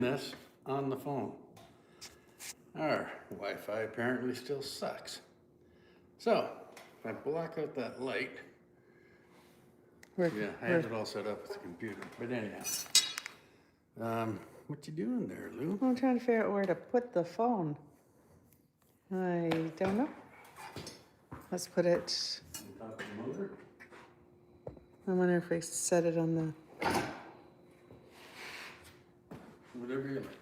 this on the phone. Our Wi-Fi apparently still sucks. So, if I block out that light, yeah, I had it all set up with the computer. But anyhow, what you doing there, Lou? I'm trying to figure out where to put the phone. I don't know. Let's put it. On top of the motor? I wonder if we set it on the. Whatever you like.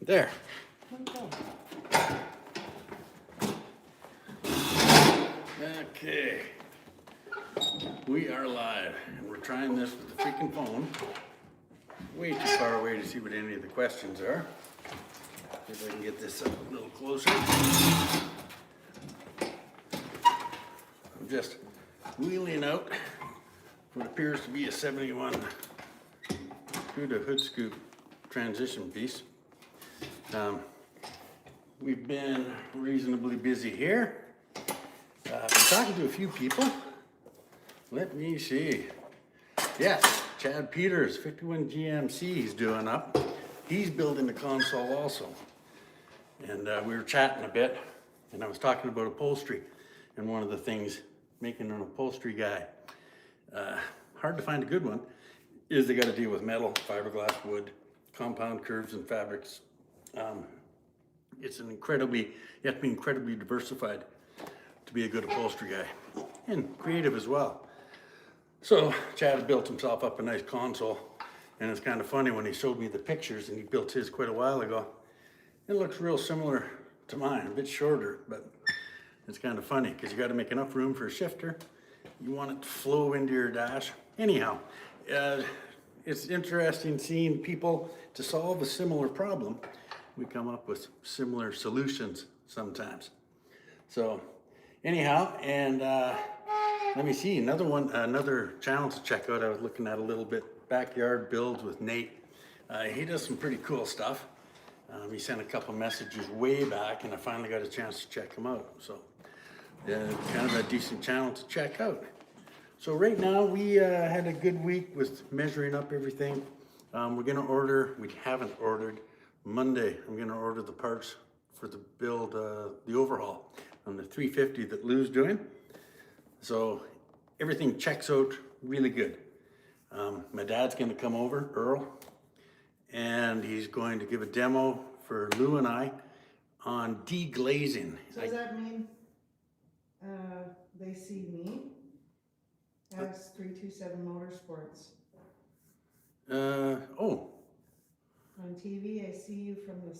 There. Okay. We are live, and we're trying this with the freaking phone. Way too far away to see what any of the questions are. See if I can get this up a little closer. I'm just wheeling out what appears to be a 71 Cuda hood scoop transition piece. We've been reasonably busy here. I've been talking to a few people. Let me see. Yes, Chad Peters, 51 GMC, he's doing up. He's building the console also. And we were chatting a bit, and I was talking about upholstery. And one of the things making an upholstery guy hard to find a good one is they got to deal with metal, fiberglass, wood, compound curves, and fabrics. It's you have to be incredibly diversified to be a good upholstery guy, and creative as well. So Chad built himself up a nice console, and it's kind of funny when he showed me the pictures, and he built his quite a while ago. It looks real similar to mine, a bit shorter, but it's kind of funny because you got to make enough room for a shifter. You want it to flow into your dash. Anyhow, it's interesting seeing people to solve a similar problem. We come up with similar solutions sometimes. So anyhow, and let me see, another channel to check out. I was looking at a little bit, Backyard Builds with Nate. He does some pretty cool stuff. He sent a couple messages way back, and I finally got a chance to check him out. So kind of a decent channel to check out. So right now we had a good week with measuring up everything. We're gonna order, we haven't ordered, Monday I'm gonna order the parts for the build, the overhaul on the 350 that Lou's doing. So everything checks out really good. My dad's gonna come over, Earl, and he's going to give a demo for Lou and I on deglazing. So does that mean they see me as 327 Motorsports? Oh. On TV, I see you from the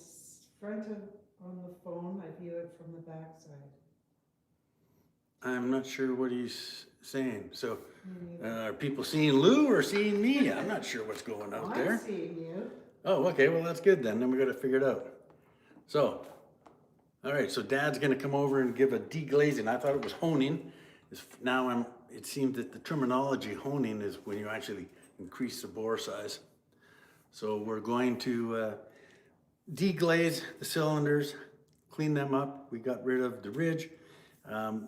front of on the phone. I view it from the back side. I'm not sure what he's saying. So, are people seeing Lou or seeing me? I'm not sure what's going on there. I'm seeing you. Oh, okay. Well, that's good then. Then we got to figure it out. So, all right. So, Dad's going to come over and give a deglazing. I thought it was honing. Now it seems that the terminology honing is when you actually increase the bore size. So we're going to deglaze the cylinders, clean them up. We got rid of the ridge.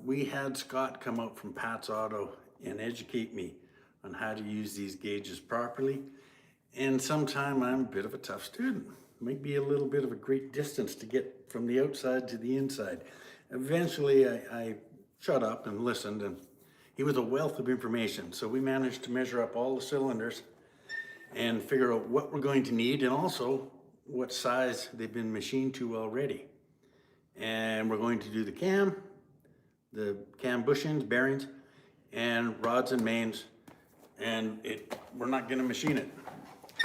We had Scott come out from Pat's Auto and educate me on how to use these gauges properly. And sometime I'm a bit of a tough student. Might be a little bit of a great distance to get from the outside to the inside. Eventually I shut up and listened, and he was a wealth of information. So we managed to measure up all the cylinders and figure out what we're going to need, and also what size they've been machined to already. And we're going to do the cam bushings, bearings, and rods and mains, and we're not going to machine it.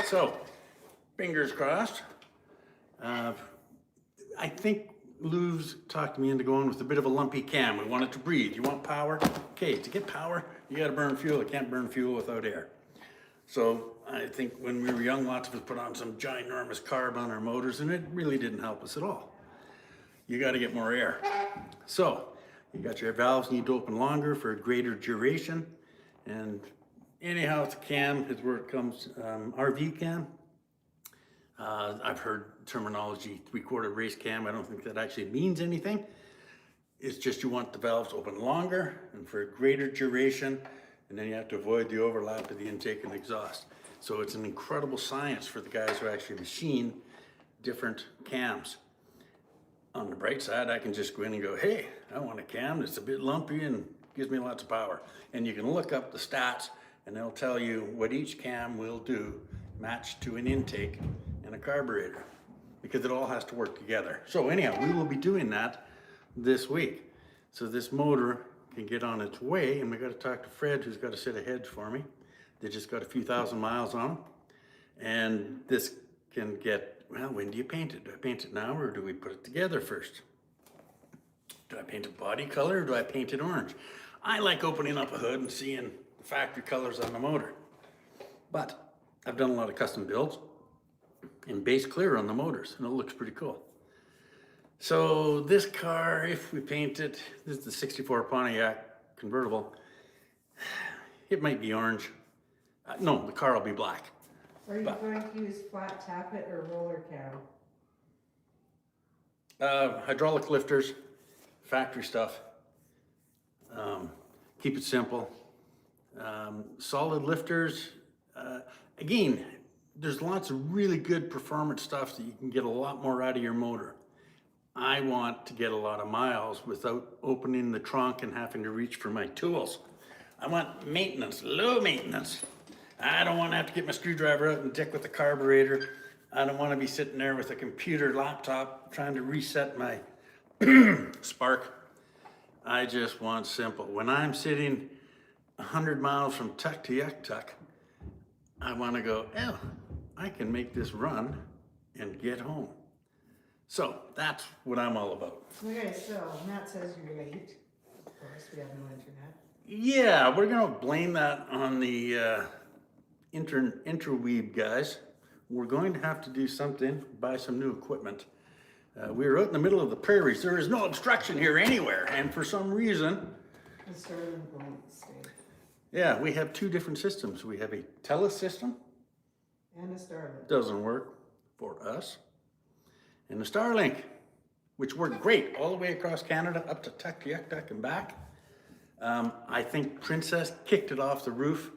So, fingers crossed. I think Lou's talked me into going with a bit of a lumpy cam. We want it to breathe. You want power? Okay, to get power, you got to burn fuel. You can't burn fuel without air. So I think when we were young, lots of us put on some ginormous carb on our motors, and it really didn't help us at all. You got to get more air. So you got your valves need to open longer for a greater duration. And anyhow, it's a cam is where it comes, RV cam. I've heard terminology 3/4 race cam. I don't think that actually means anything. It's just you want the valves open longer and for a greater duration, and then you have to avoid the overlap of the intake and exhaust. So it's an incredible science for the guys who actually machine different cams. On the bright side, I can just go in and go, hey, I want a cam that's a bit lumpy and gives me lots of power. And you can look up the stats and they'll tell you what each cam will do matched to an intake and a carburetor, because it all has to work together. So anyhow, we will be doing that this week. So this motor can get on its way, and we got to talk to Fred, who's got a set of heads for me. They just got a few thousand miles on them. And this can get, well, when do you paint it? Do I paint it now, or do we put it together first? Do I paint a body color, or do I paint it orange? I like opening up a hood and seeing the factory colors on the motor. But I've done a lot of custom builds in base clear on the motors, and it looks pretty cool. So this car, if we paint it, this is the 64 Pontiac convertible. It might be orange. No, the car will be black. Are you going to use flat tappet or roller cam? Hydraulic lifters, factory stuff. Keep it simple. Solid lifters. Again, there's lots of really good performance stuff that you can get a lot more out of your motor. I want to get a lot of miles without opening the trunk and having to reach for my tools. I want maintenance, low maintenance. I don't want to have to get my screwdriver out and dick with the carburetor. I don't want to be sitting there with a computer laptop trying to reset my spark. I just want simple. When I'm sitting 100 miles from Tuck to Yuck Tuck, I want to go, oh, I can make this run and get home. So that's what I'm all about. Okay, so Matt says you're late. Of course, we have no internet. Yeah, we're going to blame that on the interweeb guys. We're going to have to do something, buy some new equipment. We're out in the middle of the prairies. There is no obstruction here anywhere. And for some reason, The Sterling won't stay. yeah, we have two different systems. We have a Telus system. And a Starlink. Doesn't work for us. And the Starlink, which worked great all the way across Canada up to Tuck, Yuck, Tuck, and back. I think Princess kicked it off the roof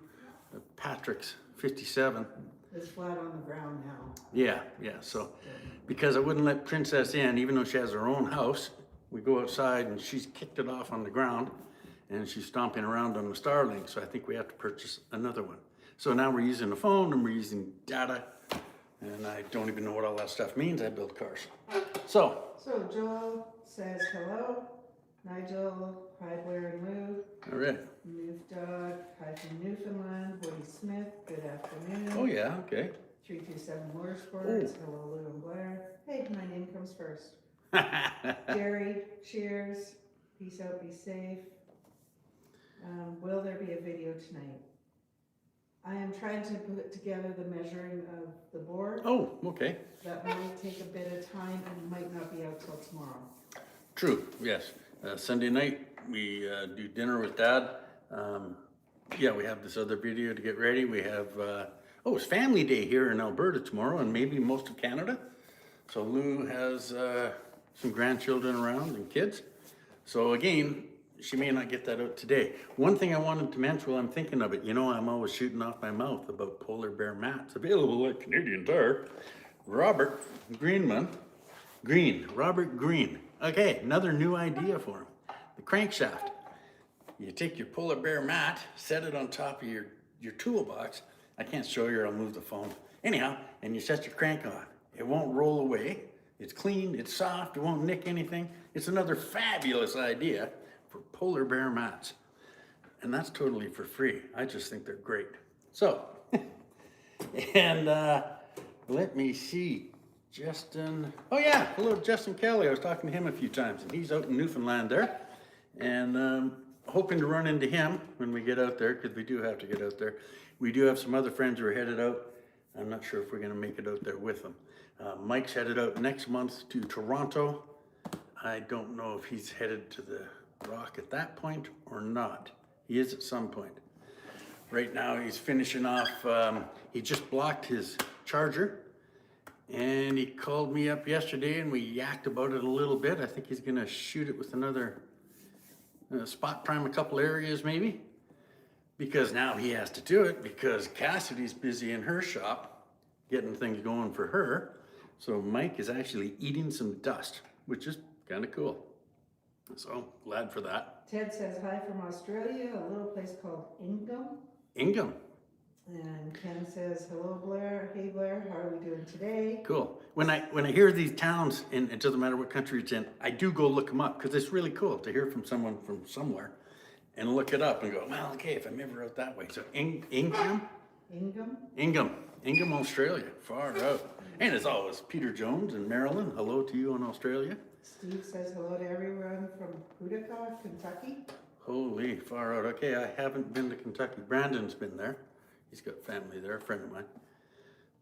of Patrick's 57. It's flat on the ground now. Yeah, so because I wouldn't let Princess in, even though she has her own house, we go outside and she's kicked it off on the ground and she's stomping around on the Starlink. So I think we have to purchase another one. So now we're using the phone and we're using data. And I don't even know what all that stuff means. I build cars. So Joel says hello. Nigel, hi Blair and Lou. all right. Noof Dog, hi from Newfoundland. Woody Smith, good afternoon. Oh yeah, okay. 327 Motorsports, hello Lou and Blair. Hey, my name comes first. Jerry, cheers. Peace out, be safe. Will there be a video tonight? I am trying to put together the measuring of the board. Oh, okay. That might take a bit of time and might not be out till tomorrow. True, yes. Sunday night, we do dinner with Dad. Yeah, we have this other video to get ready. We have, it's Family Day here in Alberta tomorrow and maybe most of Canada. So Lou has some grandchildren around and kids. So again, she may not get that out today. One thing I wanted to mention while I'm thinking of it, you know, I'm always shooting off my mouth about polar bear mats available at Canadian Tire. Robert Green. Okay, another new idea for him. The crankshaft. You take your polar bear mat, set it on top of your toolbox. I can't show you or I'll move the phone. Anyhow, and you set your crank on. It won't roll away. It's clean, it's soft, it won't nick anything. It's another fabulous idea for polar bear mats. And that's totally for free. I just think they're great. So, and let me see. Justin, oh yeah, hello Justin Kelly. I was talking to him a few times and he's out in Newfoundland there. And hoping to run into him when we get out there, because we do have to get out there. We do have some other friends who are headed out. I'm not sure if we're gonna make it out there with them. Mike's headed out next month to Toronto. I don't know if he's headed to the Rock at that point or not. He is at some point. Right now he's finishing off, he just blocked his charger And he called me up yesterday and we yacked about it a little bit. I think he's gonna shoot it with another spot prime a couple areas maybe. Because now he has to do it because Cassidy's busy in her shop getting things going for her. So Mike is actually eating some dust, which is kind of cool. So glad for that. Ted says hi from Australia, a little place called Ingham. Ingham. And Ken says, hello Blair, hey Blair, how are we doing today? Cool. When I hear these towns, and it doesn't matter what country it's in, I do go look them up because it's really cool to hear from someone from somewhere and look it up and go, well, okay, if I'm ever out that way. So Ingham? Ingham, Australia, far out. And as always, Peter Jones in Maryland, hello to you in Australia. Steve says hello to everyone from Utica, Kentucky. Holy, far out. Okay, I haven't been to Kentucky. Brandon's been there. He's got family there, a friend of mine.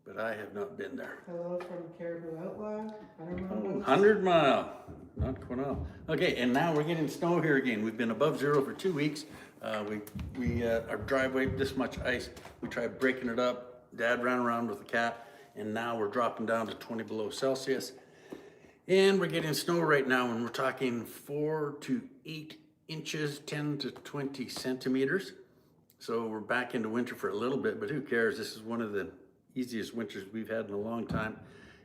But I have not been there. Hello from Caribou Outlaw. 100 Mile, not Quinault. Okay, and now we're getting snow here again. We've been above zero for 2 weeks. Our driveway, this much ice. We tried breaking it up. Dad ran around with the cat, and now we're dropping down to 20 below Celsius. And we're getting snow right now, and we're talking 4 to 8 inches, 10 to 20 centimeters. So we're back into winter for a little bit, but who cares? This is one of the easiest winters we've had in a long time.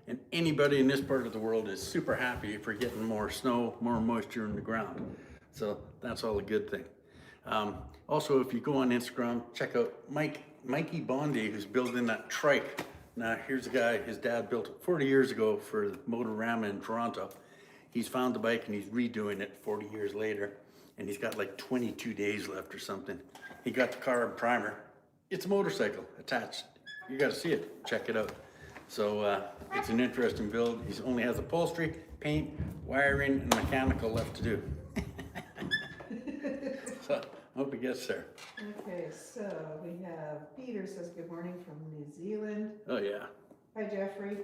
And anybody in this part of the world is super happy if we're getting more snow, more moisture in the ground. So that's all a good thing. Also, if you go on Instagram, check out Mikey Bondi, who's building that trike. Now, here's a guy, his dad built it 40 years ago for Motorama in Toronto. He's found the bike and he's redoing it 40 years later. And he's got like 22 days left or something. He got the car and primer. It's a motorcycle attached. You gotta see it, check it out. So it's an interesting build. He only has upholstery, paint, wiring, and mechanical left to do. So I hope he gets there. Okay, so we have Peter says good morning from New Zealand. Oh yeah. Hi Jeffrey.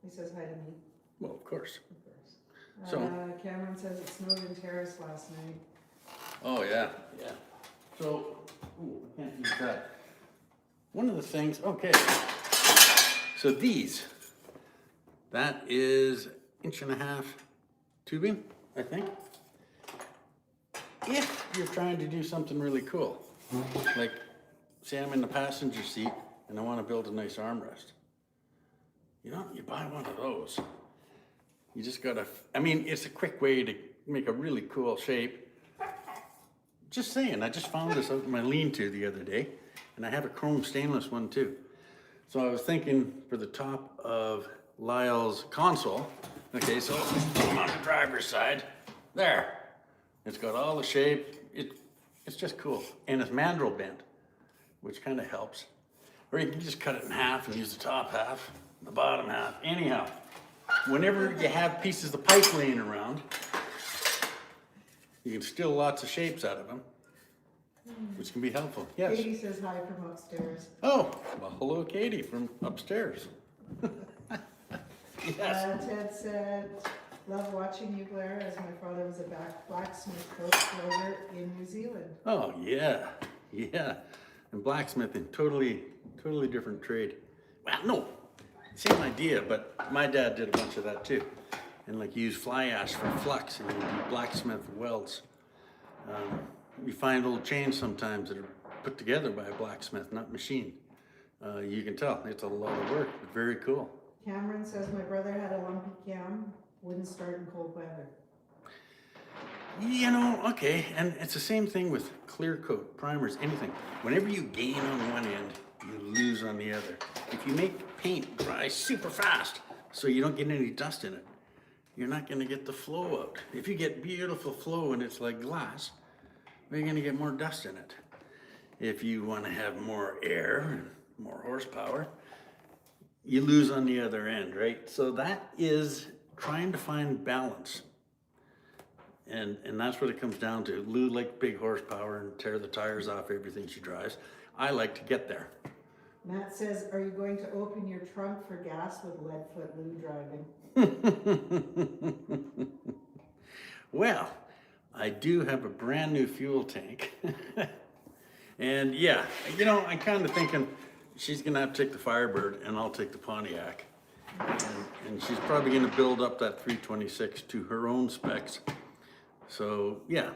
He says hi to me. Well, of course. Of course. So Cameron says it snowed in Terrace last night. oh yeah, yeah. So, ooh, I can't use that. One of the things, okay. So that is 1.5 inch tubing, I think. If you're trying to do something really cool, like say I'm in the passenger seat and I want to build a nice armrest, you buy one of those. You just gotta, it's a quick way to make a really cool shape. Just saying, I just found this out in my lean-to the other day, and I have a chrome stainless one too. So I was thinking for the top of Lyle's console, okay, so I'm on the driver's side, there. It's got all the shape, it's just cool. And it's mandrel bent, which kind of helps. Or you can just cut it in half and use the top half, the bottom half, anyhow. Whenever you have pieces of pipe laying around, you can steal lots of shapes out of them, which can be helpful. Yes. Katie says hi from upstairs. Oh, well, hello, Katie from upstairs. Yes. Ted said, love watching you, Blair, as my father was a blacksmith coach builder in New Zealand. Oh, yeah, yeah. And blacksmithing, totally different trade. Well, no, same idea, but my dad did a bunch of that too. And like you use fly ash for flux and you do blacksmith welds. You find little chains sometimes that are put together by a blacksmith, not machine. You can tell it's a lot of work, but very cool. Cameron says my brother had a lumpy cam, wouldn't start in cold weather. Okay, and it's the same thing with clear coat, primers, anything. Whenever you gain on one end, you lose on the other. If you make paint dry super fast so you don't get any dust in it, you're not gonna get the flow out. If you get beautiful flow and it's like glass, you're gonna get more dust in it. If you wanna have more air and more horsepower, you lose on the other end, right? So that is trying to find balance. And that's what it comes down to. Lou likes big horsepower and tear the tires off everything she drives. I like to get there. Matt says, are you going to open your trunk for gas with Leadfoot Lou driving? Well, I do have a brand new fuel tank. And yeah, I'm kind of thinking she's gonna have to take the Firebird and I'll take the Pontiac. And she's probably gonna build up that 326 to her own specs. So, yeah,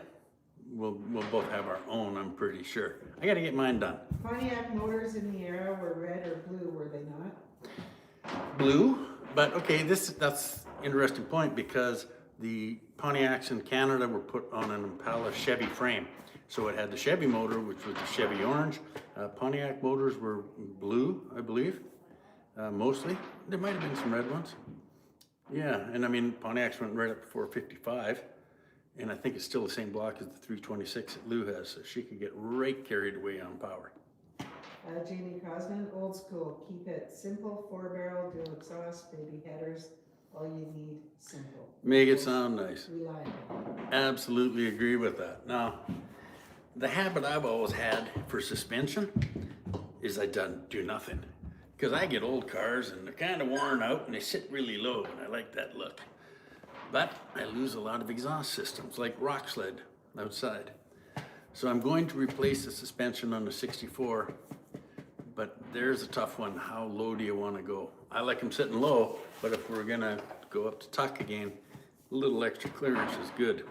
we'll both have our own, I'm pretty sure. I gotta get mine done. Pontiac motors in the era were red or blue, were they not? Blue, but okay, that's interesting point because the Pontiacs in Canada were put on an Impala Chevy frame. So it had the Chevy motor, which was the Chevy orange. Pontiac motors were blue, I believe, mostly. There might have been some red ones. Yeah, and I mean, Pontiacs went right up to 455, and I think it's still the same block as the 326 that Lou has, so she could get right carried away on power. Jamie Cosman, old school, keep it simple, 4-barrel, dual exhaust, baby headers, all you need, simple. Make it sound nice. Reliable. Absolutely agree with that. Now, the habit I've always had for suspension is I do nothing. Because I get old cars and they're kind of worn out and they sit really low and I like that look. But I lose a lot of exhaust systems like rock sled outside. So I'm going to replace the suspension on the 64, but there's a tough one. How low do you want to go? I like them sitting low, but if we're gonna go up to tuck again, a little extra clearance is good.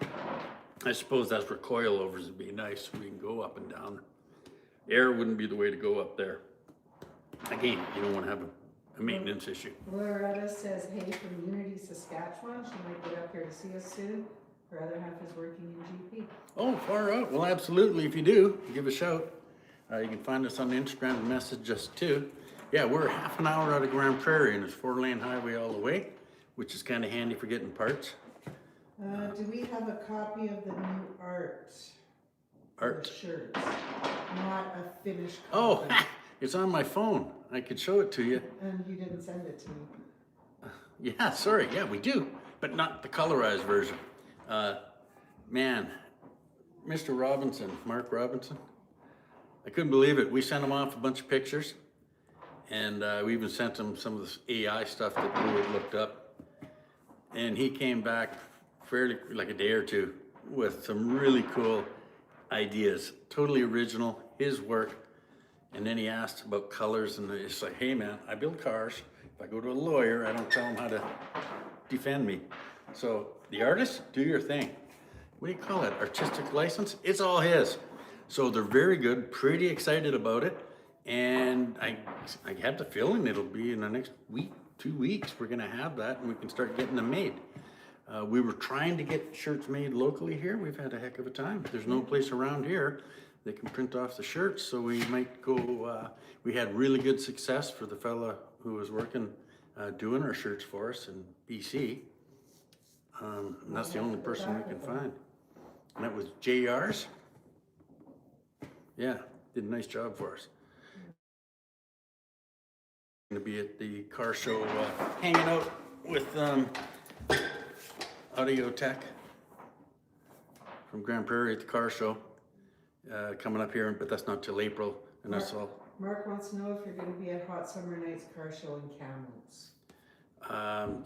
I suppose that's where coilovers would be nice. We can go up and down. Air wouldn't be the way to go up there. Again, you don't want to have a maintenance issue. Loretta says, hey, from Unity, Saskatchewan. She might get up here to see us soon. Her other half is working in GP. Oh, far out. Well, absolutely. If you do, give a shout. You can find us on Instagram and message us too. Yeah, we're half an hour out of Grand Prairie and it's 4-lane highway all the way, which is kind of handy for getting parts. Do we have a copy of the new art? Art? The shirts. Not a finished Oh, copy. it's on my phone. I could show it to you. And you didn't send it to me. Yeah, sorry. Yeah, we do, but not the colorized version. Man, Mr. Robinson, Mark Robinson, I couldn't believe it. We sent him off a bunch of pictures, and we even sent him some of this AI stuff that Blue had looked up, and he came back fairly like a day or two with some really cool ideas, totally original, his work. And then he asked about colors, and it's like, hey man, I build cars. If I go to a lawyer, I don't tell him how to defend me. So the artist, do your thing. What do you call it? Artistic license? It's all his. So they're very good, pretty excited about it. And I have the feeling it'll be in the next week, 2 weeks, we're gonna have that and we can start getting them made. We were trying to get shirts made locally here. We've had a heck of a time. There's no place around here that can print off the shirts, so we might go, we had really good success for the fella who was working, doing our shirts for us in BC. And that's the only person we can find. And that was JR's. Yeah, did a nice job for us. Gonna be at the car show, hanging out with Audio Tech from Grand Prairie at the car show. Coming up here, but that's not till April, and that's all. Mark wants to know if you're going to be at Hot Summer Nights car show in Kamloops.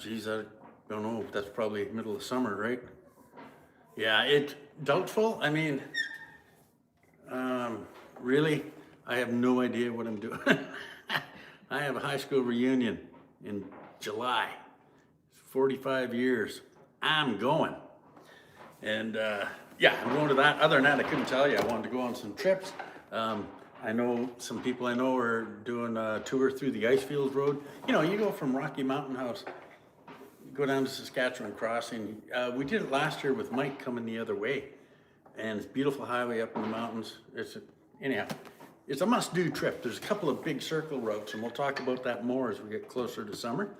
Geez, I don't know. That's probably middle of summer, right? Yeah, it's doubtful. I mean, really, I have no idea what I'm doing. I have a high school reunion in July. 45 years. I'm going. And yeah, I'm going to that. Other than that, I couldn't tell you. I wanted to go on some trips. I know some people I know are doing a tour through the Icefields Road. You know, you go from Rocky Mountain House, go down to Saskatchewan Crossing. We did it last year with Mike coming the other way. And it's a beautiful highway up in the mountains. Anyhow, it's a must-do trip. There's a couple of big circle routes, and we'll talk about that more as we get closer to summer.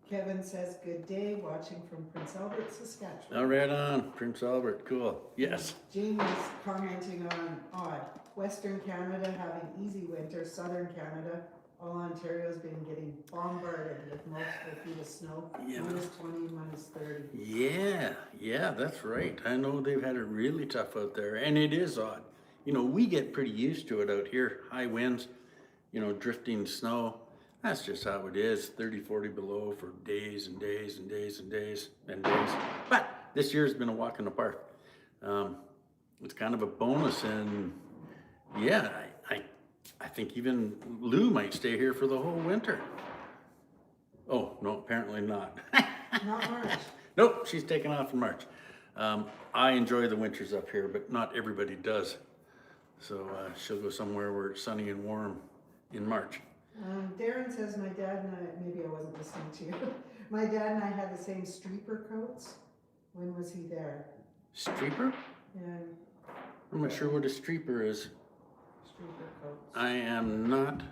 Kevin says, good day, watching from Prince Albert, Saskatchewan. Oh, right on, Prince Albert, cool. Yes. Jamie's commenting on odd. Western Canada having easy winter, Southern Canada, all Ontario's been getting bombarded with multiple feet of snow, Yeah. -20, -30. Yeah, that's right. I know they've had it really tough out there, and it is odd. You know, we get pretty used to it out here, high winds, you know, drifting snow. That's just how it is, 30, 40 below for days and days and days and days and days. But this year's been a walk in the park. It's kind of a bonus, and yeah, I think even Lou might stay here for the whole winter. Oh, no, apparently not. Not March. Nope, she's taking off in March. I enjoy the winters up here, but not everybody does. So she'll go somewhere where it's sunny and warm in March. Darren says my dad and I, maybe I wasn't listening to you. My dad and I had the same streeper coats. When was he there? Streeper? Yeah, I'm not sure what a streeper is. streeper coats. I am not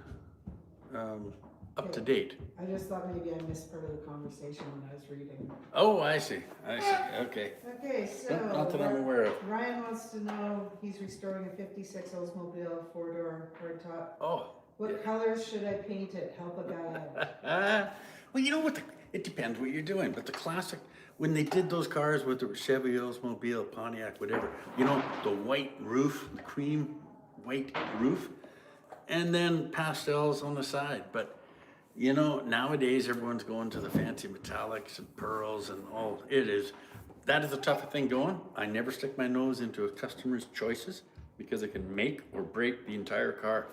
up to date. I just thought maybe I missed part of the conversation when I was reading. Oh, I see. I see. Okay. Okay, so. Not that I'm aware of. Ryan wants to know, he's restoring a 56 Oldsmobile 4-door hardtop. Oh. What colors should I paint it? Help a guy out. Well, you know what? It depends what you're doing. But the classic, when they did those cars with the Chevy, Oldsmobile, Pontiac, whatever, you know, the white roof, the cream white roof, and then pastels on the side. But, you know, nowadays everyone's going to the fancy metallics and pearls and all. That is a tougher thing going. I never stick my nose into a customer's choices because it can make or break the entire car.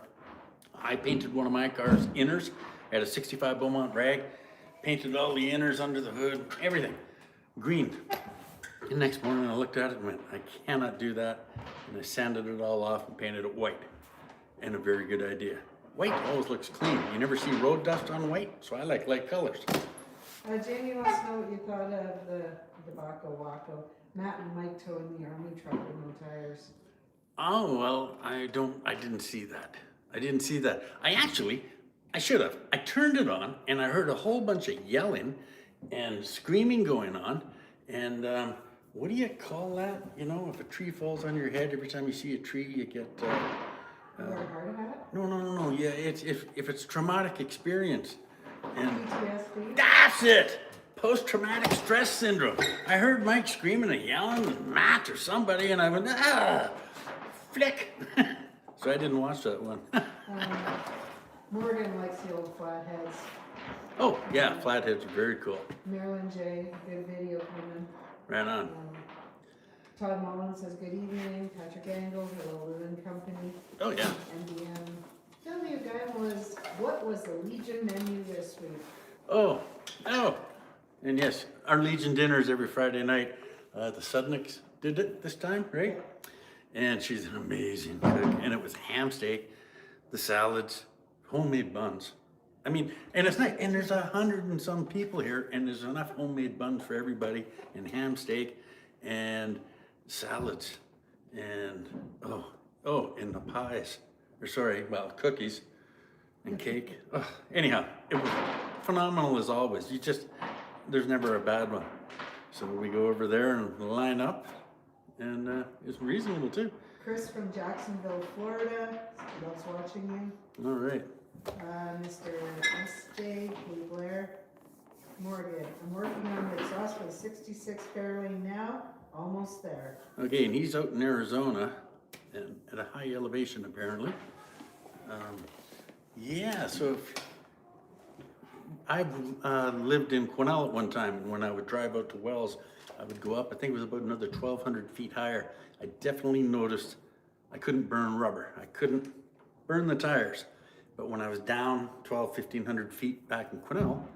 I painted one of my car's inners, had a 65 Beaumont rag, painted all the inners under the hood, everything, green. The next morning I looked at it and went, I cannot do that. And I sanded it all off and painted it white. And a very good idea. White always looks clean. You never see road dust on white, so I like light colors. Jamie wants to know what you thought of the debacle Waco. Matt and Mike towing the army truck with no tires. Oh, well, I didn't see that. I should have. I turned it on and I heard a whole bunch of yelling and screaming going on. And what do you call that? You know, if a tree falls on your head, every time you see a tree, you get... You got a heart attack? No. Yeah, it's if it's traumatic experience. And PTSD? that's it! Post-traumatic stress syndrome. I heard Mike screaming and yelling and Matt or somebody and I went, flick! So I didn't watch that one. Morgan likes the old flatheads. Oh, yeah, flatheads are very cool. Marilyn J, good video coming. Right on. Todd Mullins says, good evening. Patrick Angle, hello, Lewin Company. Oh, yeah. MDM. Tell me again what was the Legion menu this week? Oh. And yes, our Legion dinners every Friday night. The Sudnicks did it this time, right? And she's an amazing cook. And it was ham steak, the salads, homemade buns. I mean, and it's nice. And there's 100 and some people here, and there's enough homemade buns for everybody, and ham steak, and salads, and and the pies. Cookies and cake. Anyhow, it was phenomenal as always. There's never a bad one. So we go over there and line up, and it's reasonable too. Chris from Jacksonville, Florida, loves watching you. All right. Mr. S.J. Blair, Morgan. I'm working on the exhaust for the 66 Fairlane now, almost there. Okay, and he's out in Arizona, and at a high elevation apparently. So I've lived in Quesnel at one time, and when I would drive out to Wells, I would go up, I think it was about another 1,200 feet higher. I definitely noticed I couldn't burn rubber. I couldn't burn the tires. But when I was down 1,500 feet back in Quesnel,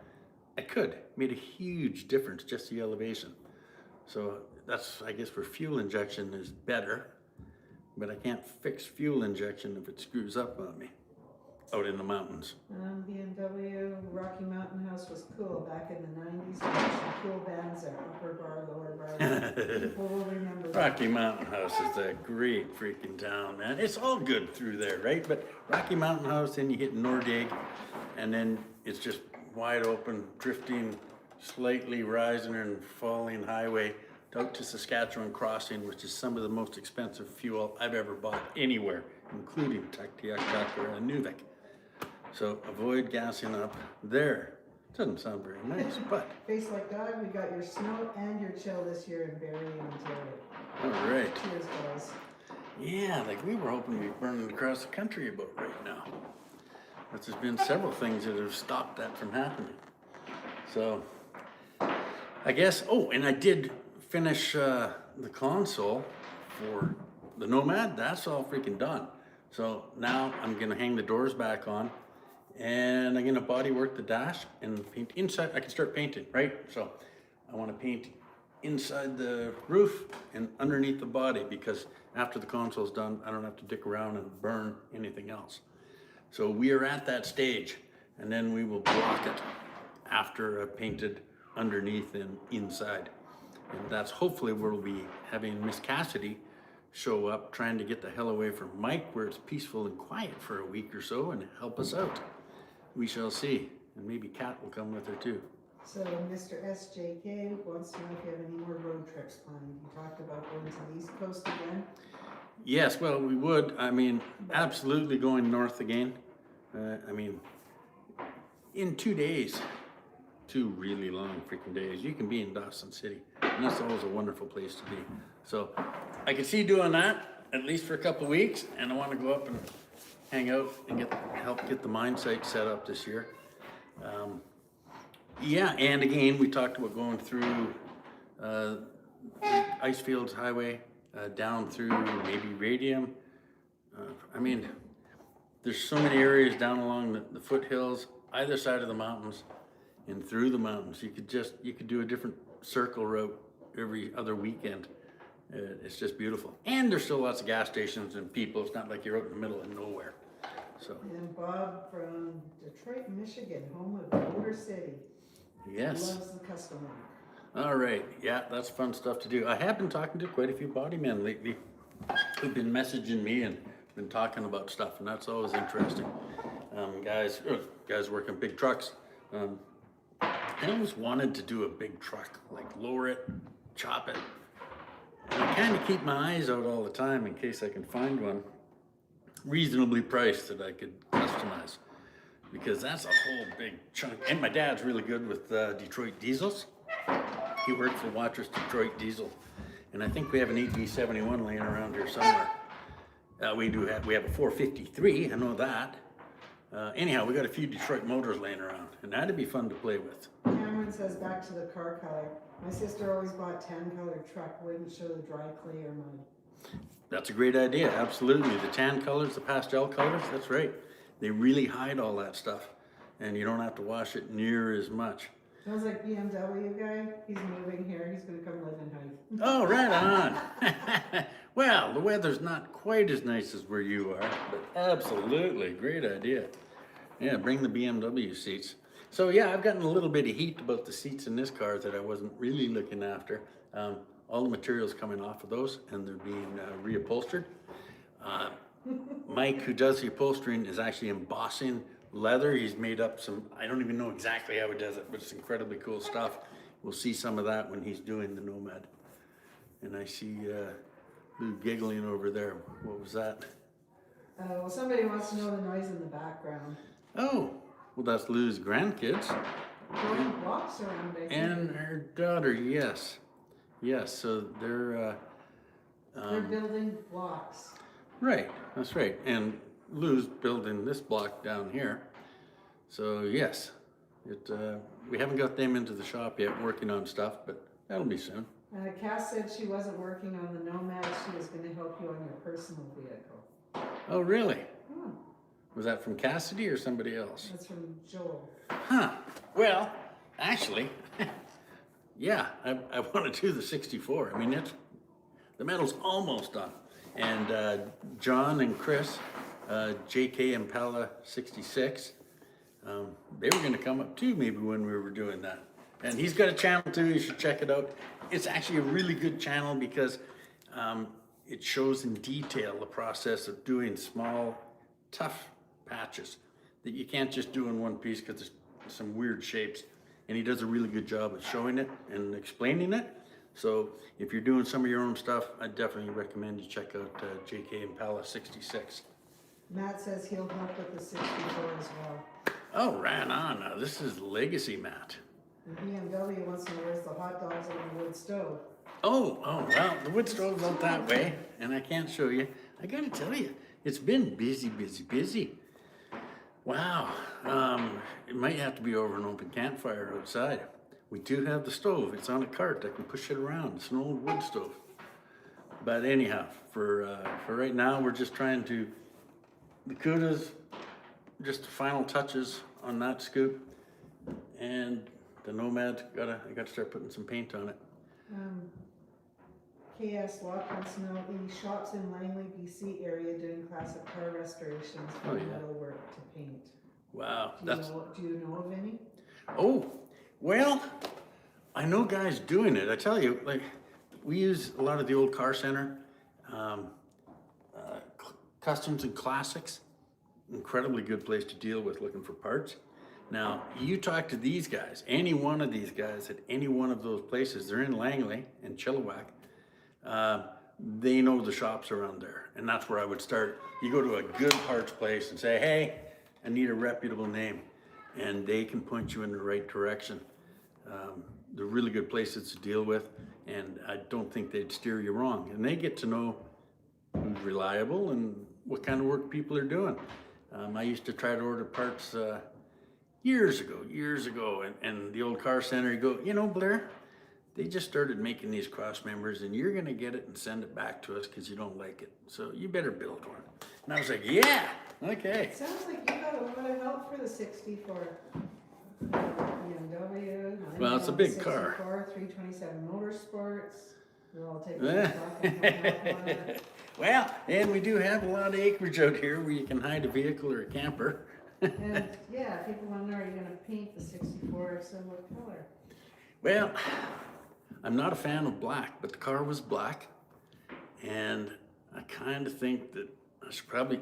I could. Made a huge difference, just the elevation. So that's, I guess, where fuel injection is better. But I can't fix fuel injection if it screws up on me out in the mountains. BMW Rocky Mountain House was cool back in the 90s. There were some cool bands there, upper bar, lower bar. People will remember that. Rocky Mountain House is a great freaking town, man. It's all good through there, right? But Rocky Mountain House, then you hit Nordig, and then it's just wide open, drifting, slightly rising and falling highway out to Saskatchewan Crossing, which is some of the most expensive fuel I've ever bought anywhere, including Tuktoyaktuk and Nuvik. So avoid gassing up there. Doesn't sound very nice, but. Face Like God, we got your snow and your chill this year in Barrie, Ontario. All right. Cheers, guys. Yeah, like we were hoping to be burning across the country about right now. But there's been several things that have stopped that from happening. So, I guess, and I did finish the console for the Nomad. That's all freaking done. So now I'm gonna hang the doors back on And I'm gonna body work the dash and paint inside. I can start painting, right? So I wanna paint inside the roof and underneath the body, because after the console's done, I don't have to dick around and burn anything else. So we are at that stage, and then we will block it after I've painted underneath and inside. And that's hopefully where we'll be having Miss Cassidy show up, trying to get the hell away from Mike, where it's peaceful and quiet for a week or so, and help us out. We shall see. And maybe Kat will come with her too. So Mr. SJK wants to know if you have any more road trips planned. You talked about going to the East Coast again. Yes, well, we would. I mean, absolutely going north again. I mean, in 2 days, 2 really long freaking days, you can be in Dawson City. And that's always a wonderful place to be. So I can see doing that at least for a couple of weeks. And I want to go up and hang out and help get the mine site set up this year. Yeah, and again, we talked about going through the Icefields Highway, down through maybe Radium. I mean, there's so many areas down along the foothills, either side of the mountains and through the mountains. You could do a different circle route every other weekend. It's just beautiful. And there's still lots of gas stations and people. It's not like you're out in the middle of nowhere. So. And Bob from Detroit, Michigan, home of Motor City. Yes. Loves the custom work. All right. Yeah, that's fun stuff to do. I have been talking to quite a few body men lately who've been messaging me and been talking about stuff, and that's always interesting. Guys working big trucks. I always wanted to do a big truck, like lower it, chop it. And I kind of keep my eyes out all the time in case I can find one reasonably priced that I could customize, because that's a whole big chunk. And my dad's really good with Detroit diesels. He worked for Watchers Detroit Diesel, and I think we have an 8V71 laying around here somewhere. We have a 453, I know that. Anyhow, we got a few Detroit motors laying around, and that'd be fun to play with. Cameron says, back to the car color. My sister always bought tan colored truck, wouldn't show the dry clay or mud. That's a great idea, absolutely. The tan colors, the pastel colors, that's right. They really hide all that stuff, and you don't have to wash it near as much. Sounds like BMW guy. He's moving here. He's going to come live in Hythe. Oh, right on. Well, the weather's not quite as nice as where you are, but absolutely, great idea. Yeah, bring the BMW seats. So yeah, I've gotten a little bit of heat about the seats in this car that I wasn't really looking after. All the material's coming off of those, and they're being reupholstered. Mike, who does the upholstering, is actually embossing leather. He's made up some, I don't even know exactly how he does it, but it's incredibly cool stuff. We'll see some of that when he's doing the Nomad. And I see Lou giggling over there. What was that? Well, somebody wants to know the noise in the background. Oh, well, that's Lou's grandkids. Throwing blocks around, I think. And her daughter, yes. Yes, so they're building blocks. right, that's right. And Lou's building this block down here. So yes, we haven't got them into the shop yet working on stuff, but that'll be soon. Cass said she wasn't working on the Nomad. She was going to help you on your personal vehicle. Oh, really? Hmm. Was that from Cassidy or somebody else? That's from Joel. Huh. Well, actually, yeah, I want to do the 64. I mean, the metal's almost done. And John and Chris, JK Impala 66, they were going to come up too maybe when we were doing that. And he's got a channel too, you should check it out. It's actually a really good channel because it shows in detail the process of doing small, tough patches that you can't just do in one piece because there's some weird shapes. And he does a really good job of showing it and explaining it. So if you're doing some of your own stuff, I definitely recommend you check out JK Impala 66. Matt says he'll help with the 64 as well. Oh, right on. Now, this is Legacy Matt. And BMW wants to know where's the hot dogs on the wood stove. Oh, well, the wood stove's out that way, and I can't show you. I gotta tell you, it's been busy, busy, busy. Wow, it might have to be over an open campfire outside. We do have the stove. It's on a cart. I can push it around. It's an old wood stove. But anyhow, for right now, we're just trying to, the Cudas just the final touches on that scoop. And the Nomad, I got to start putting some paint on it. KS Lock wants to know any shops in Langley, BC area doing classic car restorations for metal work to paint. Wow. Do you know of any? Oh, well, I know guys doing it. I tell you, like, we use a lot of the old car center, customs and classics. Incredibly good place to deal with looking for parts. Now, you talk to these guys, any one of these guys at any one of those places, they're in Langley and Chilliwack. They know the shops around there, and that's where I would start. You go to a good parts place and say, hey, I need a reputable name, and they can point you in the right direction. They're really good places to deal with, and I don't think they'd steer you wrong. And they get to know who's reliable and what kind of work people are doing. I used to try to order parts years ago, and the old car center, you go, you know, Blair, they just started making these cross members, and you're gonna get it and send it back to us because you don't like it. So you better build one. And I was like, yeah, okay. Sounds like you got a lot of help for the 64 BMW. Well, it's a big car. 327 Motorsports. We're all taking it. Well, and we do have a lot of acreage out here where you can hide a vehicle or a camper. And yeah, people want to know, are you going to paint the 64, so what color? Well, I'm not a fan of black, but the car was black, and I kind of think that I should probably,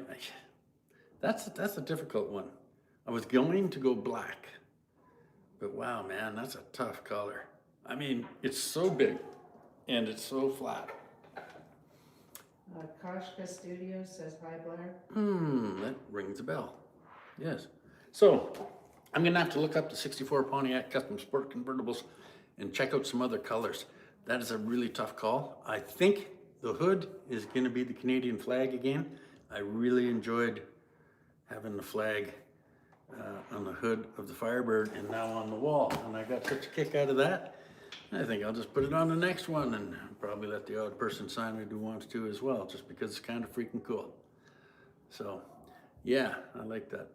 that's a difficult one. I was going to go black, but wow, man, that's a tough color. I mean, it's so big, and it's so flat. Koshka Studios says, hi, Blair. That rings a bell. Yes. So, I'm gonna have to look up the 64 Pontiac Custom Sport Convertibles and check out some other colors. That is a really tough call. I think the hood is gonna be the Canadian flag again. I really enjoyed having the flag on the hood of the Firebird and now on the wall. And I got such a kick out of that. I think I'll just put it on the next one and probably let the odd person sign it who wants to as well, just because it's kind of freaking cool. So, yeah, I like that.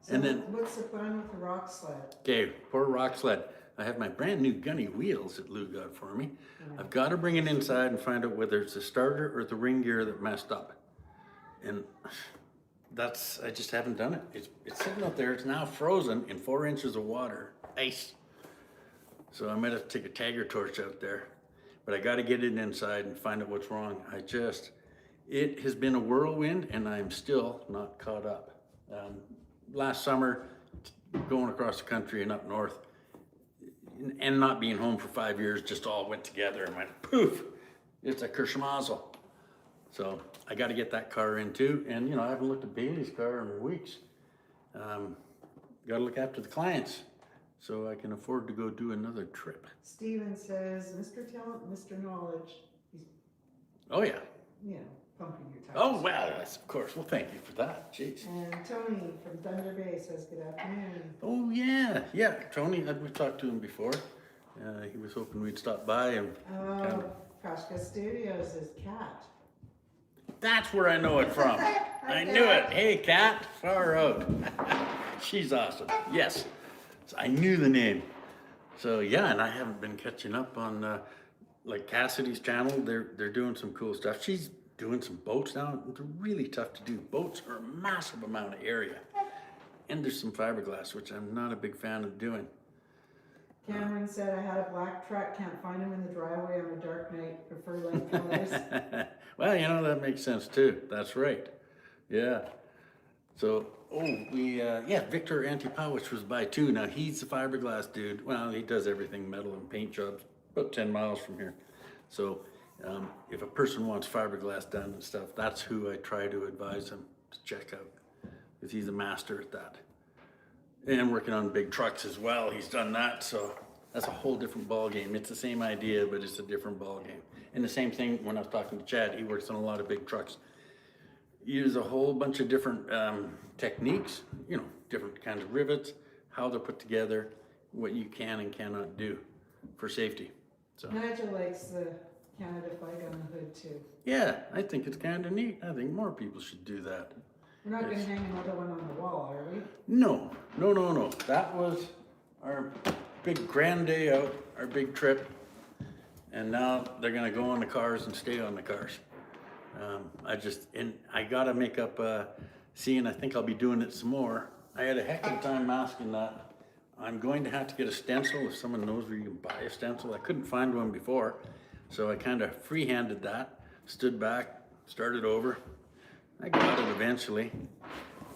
So and then, what's the plan with the rock sled? Okay, poor rock sled. I have my brand new gunny wheels that Lou got for me. I've got to bring it inside and find out whether it's the starter or the ring gear that messed up. And I just haven't done it. It's sitting up there. It's now frozen in 4 inches of water, ice. So I might have to take a Tiger torch out there, but I got to get it inside and find out what's wrong. It has been a whirlwind, and I'm still not caught up. Last summer, going across the country and up north, and not being home for 5 years, just all went together and went poof. It's a kerschmazel. So I got to get that car in too, and you know I haven't looked at Bailey's car in weeks. Got to look after the clients, so I can afford to go do another trip. Steven says, Mr. Talent, Mr. Knowledge. Oh yeah. Yeah, pumping your tires. Oh well, yes, of course. Well, thank you for that. Jeez. And Tony from Thunder Bay says, good afternoon. Oh yeah. Tony, we've talked to him before. He was hoping we'd stop by and. Koshka Studios is Cat. That's where I know it from. I knew it. Hey, Cat, far out. She's awesome. Yes. So I knew the name. So yeah, and I haven't been catching up on like Cassidy's channel. They're doing some cool stuff. She's doing some boats now. They're really tough to do. Boats are a massive amount of area. And there's some fiberglass, which I'm not a big fan of doing. Cameron said, I had a black truck, can't find him in the driveway on a dark night, prefer light colors. Well, you know, that makes sense too. That's right. Yeah. So, Victor Antipowicz was by too. Now, he's the fiberglass dude. Well, he does everything metal and paint jobs, about 10 miles from here. So, if a person wants fiberglass done and stuff, that's who I try to advise them to check out, because he's a master at that. And working on big trucks as well, he's done that, so that's a whole different ball game. It's the same idea, but it's a different ball game. And the same thing when I was talking to Chad, he works on a lot of big trucks. Use a whole bunch of different techniques, you know, different kinds of rivets, how they're put together, what you can and cannot do for safety. So Nigel likes the Canada flag on the hood too. yeah, I think it's kind of neat. I think more people should do that. We're not gonna hang another one on the wall, are we? No, no, no, no. That was our big grand day out, our big trip. And now they're gonna go on the cars and stay on the cars. I gotta make up, seeing I think I'll be doing it some more. I had a heck of a time masking that. I'm going to have to get a stencil if someone knows where you can buy a stencil. I couldn't find one before, so I kind of free-handed that, stood back, started over. I got it eventually.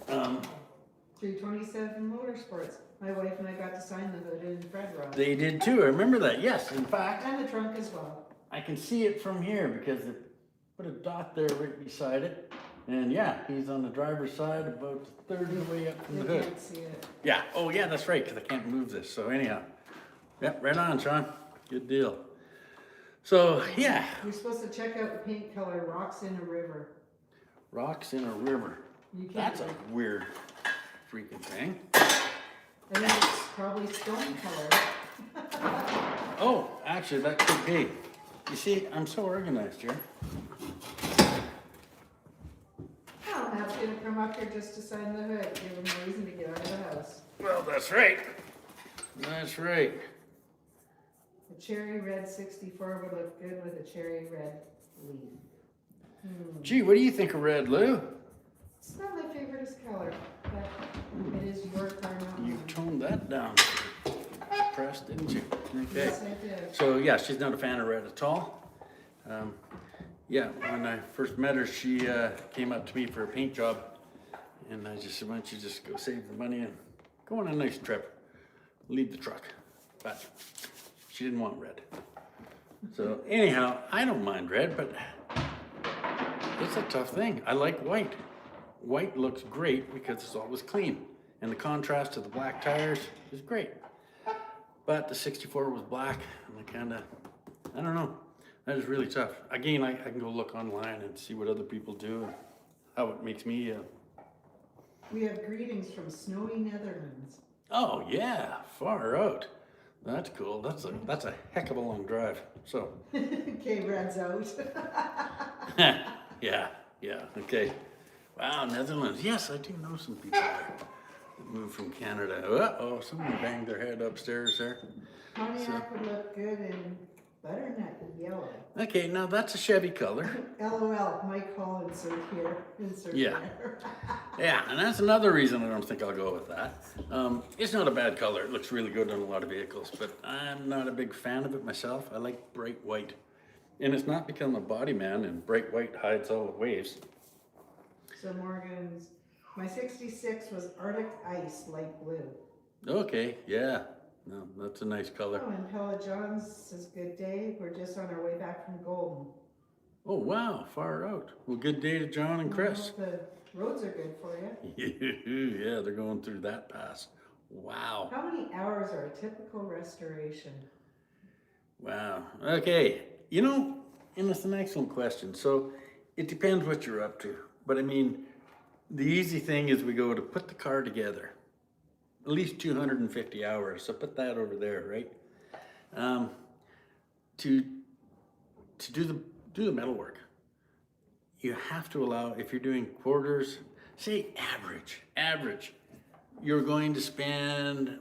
327 Motorsports. My wife and I got to sign the hood in Fred Rock. They did too, I remember that, yes. In fact, And the trunk as well. I can see it from here because they put a dot there right beside it. And yeah, he's on the driver's side about a third of the way up from You the hood. can't see it. Yeah, oh yeah, that's right, because I can't move this. So anyhow, yep, right on, Sean. Good deal. So yeah, You're supposed to check out the paint color, Rocks in a River. rocks in a river. You can't. That's a weird freaking thing. I think it's probably stone color. Oh, actually, that could be. You see, I'm so organized here. Oh, Matt's gonna come up here just to sign the hood. Give him a reason to get out of the house. Well, that's right. That's right. The cherry red 64 would look good with a cherry red leaf. Gee, what do you think of red, Lou? It's not my favorite color, but it is your car, not You mine. toned that down. Press, didn't you? Okay. Yes, I did. So yeah, she's not a fan of red at all. Yeah, when I first met her, she came up to me for a paint job, and I just said, "Why don't you just go save the money and go on a nice trip, leave the truck?" But she didn't want red. So anyhow, I don't mind red, but it's a tough thing. I like white. White looks great because it's always clean, and the contrast to the black tires is great. But the 64 was black, and I don't know. That is really tough. Again, I can go look online and see what other people do and how it makes me. We have greetings from snowy Netherlands. Oh yeah, far out. That's cool. That's a heck of a long drive. So. Okay, Red's out. Yeah. Okay. Wow, Netherlands. Yes, I do know some people there that moved from Canada. Uh-oh, someone banged their head upstairs there. Pontiac would look good in butternut yellow. Okay, now that's a Chevy color. LOL, Mike Hall insert here, insert Yeah. there. Yeah, and that's another reason I don't think I'll go with that. It's not a bad color. It looks really good on a lot of vehicles, but I'm not a big fan of it myself. I like bright white. And it's not become a body man, and bright white hides all the waves. So Morgan's, my 66 was Arctic Ice, light blue. Okay, yeah. No, that's a nice color. Oh, and Pella Johns says, good day. We're just on our way back from Golden. Oh, wow, far out. Well, good day to John and Chris. Well, the roads are good for you. Yeah, they're going through that pass. Wow. How many hours are a typical restoration? Wow. Okay. You know, and it's an excellent question. So it depends what you're up to. But I mean, the easy thing is we go to put the car together. At least 250 hours. So put that over there, right? To do the metal work, you have to allow, if you're doing quarters, say average, you're going to spend